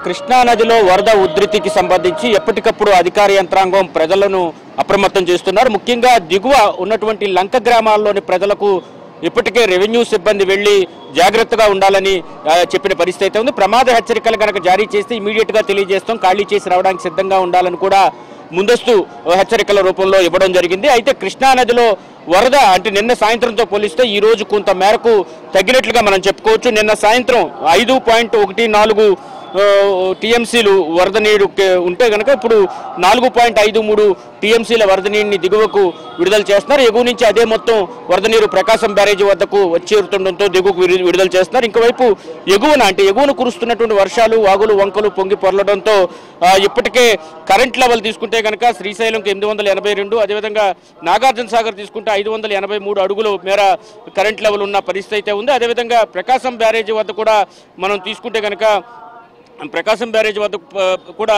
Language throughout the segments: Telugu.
కృష్ణా నదిలో వరద ఉధృతికి సంబంధించి ఎప్పటికప్పుడు అధికార యంత్రాంగం ప్రజలను అప్రమత్తం చేస్తున్నారు. ముఖ్యంగా దిగువ ఉన్నటువంటి లంక గ్రామాల్లోని ప్రజలకు ఇప్పటికే రెవెన్యూ సిబ్బంది వెళ్లి జాగ్రత్తగా ఉండాలని చెప్పిన పరిస్థితి అయితే ఉంది. ప్రమాద హెచ్చరికలు కనుక జారీ చేస్తే ఇమీడియట్గా తెలియజేస్తాం, ఖాళీ చేసి రావడానికి సిద్ధంగా ఉండాలని కూడా ముందస్తు హెచ్చరికల రూపంలో ఇవ్వడం జరిగింది. అయితే కృష్ణా నదిలో వరద అంటే నిన్న సాయంత్రంతో పోలిస్తే ఈ రోజు కొంత మేరకు తగ్గినట్లుగా మనం చెప్పుకోవచ్చు. నిన్న సాయంత్రం 5.14 టీఎంసీలు వరద నీరు ఉంటే కనుక ఇప్పుడు 4.53 టీఎంసీల వరద నీటిని దిగువకు విడుదల చేస్తున్నారు. ఎగువ నుంచి అదే మొత్తం వరద నీరు ప్రకాశం బ్యారేజీ వద్దకు వచ్చేరుతుండటంతో దిగువకు విడుదల చేస్తున్నారు. ఇంకోవైపు ఎగువన కురుస్తున్నటువంటి వర్షాలు, వాగులు, వంకలు పొంగి పొరలడంతో ఇప్పటికే కరెంట్ లెవెల్ తీసుకుంటే కనుక శ్రీశైలంకి 882, అదేవిధంగా నాగార్జున సాగర్ తీసుకుంటే 583 అడుగుల మేర కరెంట్ లెవెల్ ఉన్న పరిస్థితి అయితే ఉంది. అదేవిధంగా ప్రకాశం బ్యారేజీ వద్ద కూడా మనం తీసుకుంటే కనుక ప్రకాశం బ్యారేజ్ వద్ద కూడా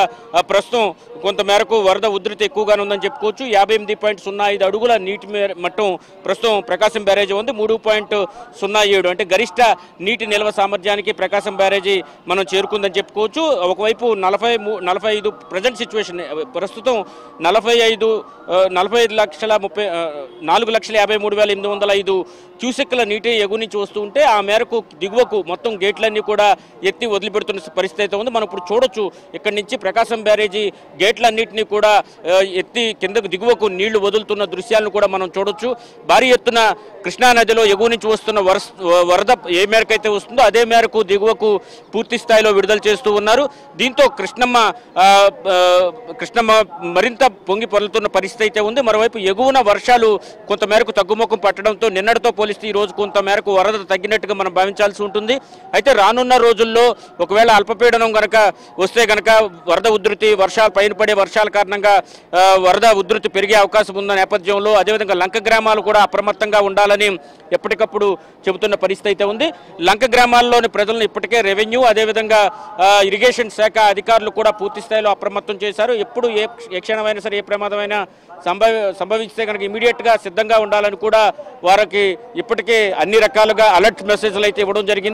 ప్రస్తుతం కొంత మేరకు వరద ఉధృతి ఎక్కువగానే ఉందని చెప్పుకోవచ్చు. 58.05 అడుగుల నీటి మట్టం ప్రస్తుతం ప్రకాశం బ్యారేజీ ఉంది. 3.07 అంటే గరిష్ట నీటి నిల్వ సామర్థ్యానికి ప్రకాశం బ్యారేజీ మనం చేరుకుందని చెప్పుకోవచ్చు. ఒకవైపు 45 ప్రజెంట్ సిచ్యువేషన్ ప్రస్తుతం 4,53,805 క్యూసెక్ల నీటి ఎగువ నుంచి వస్తూ ఉంటే ఆ మేరకు దిగువకు మొత్తం గేట్లన్నీ కూడా ఎత్తి వదిలిపెడుతున్న పరిస్థితి అయితే ఉంది. మనం ఇప్పుడు చూడొచ్చు, ఇక్కడి నుంచి ప్రకాశం బ్యారేజీ గేట్లన్నింటినీ కూడా ఎత్తి కిందకు దిగువకు నీళ్లు వదులుతున్న దృశ్యాలను కూడా మనం చూడొచ్చు. భారీ ఎత్తున కృష్ణా నదిలో ఎగువ నుంచి వస్తున్న వరద ఏ మేరకు అయితే వస్తుందో అదే మేరకు దిగువకు పూర్తి స్థాయిలో విడుదల చేస్తూ ఉన్నారు. దీంతో కృష్ణమ్మ మరింత పొంగి పొరలుతున్న పరిస్థితి అయితే ఉంది. మరోవైపు ఎగువన వర్షాలు కొంత మేరకు తగ్గుముఖం పట్టడంతో నిన్నటితో పోలిస్తే ఈ రోజు కొంత మేరకు వరద తగ్గినట్టుగా మనం భావించాల్సి ఉంటుంది. అయితే రానున్న రోజుల్లో ఒకవేళ అల్పపీడనం కనుక వస్తే కనుక వరద ఉధృతి, వర్షాలు పైన పడే వర్షాల కారణంగా వరద ఉధృతి పెరిగే అవకాశం ఉన్న నేపథ్యంలో అదేవిధంగా లంక గ్రామాలు కూడా అప్రమత్తంగా ఉండాలని ఎప్పటికప్పుడు చెబుతున్న పరిస్థితి అయితే ఉంది. లంక గ్రామాల్లోని ప్రజలను ఇప్పటికే రెవెన్యూ అదేవిధంగా ఇరిగేషన్ శాఖ అధికారులు కూడా పూర్తి స్థాయిలో అప్రమత్తం చేశారు. ఎప్పుడు ఏ క్షణమైనా సరే ఏ ప్రమాదమైనా సంభవిస్తే కనుక ఇమీడియట్గా సిద్ధంగా ఉండాలని కూడా వారికి ఇప్పటికే అన్ని రకాలుగా అలర్ట్ మెసేజ్లు అయితే ఇవ్వడం జరిగింది.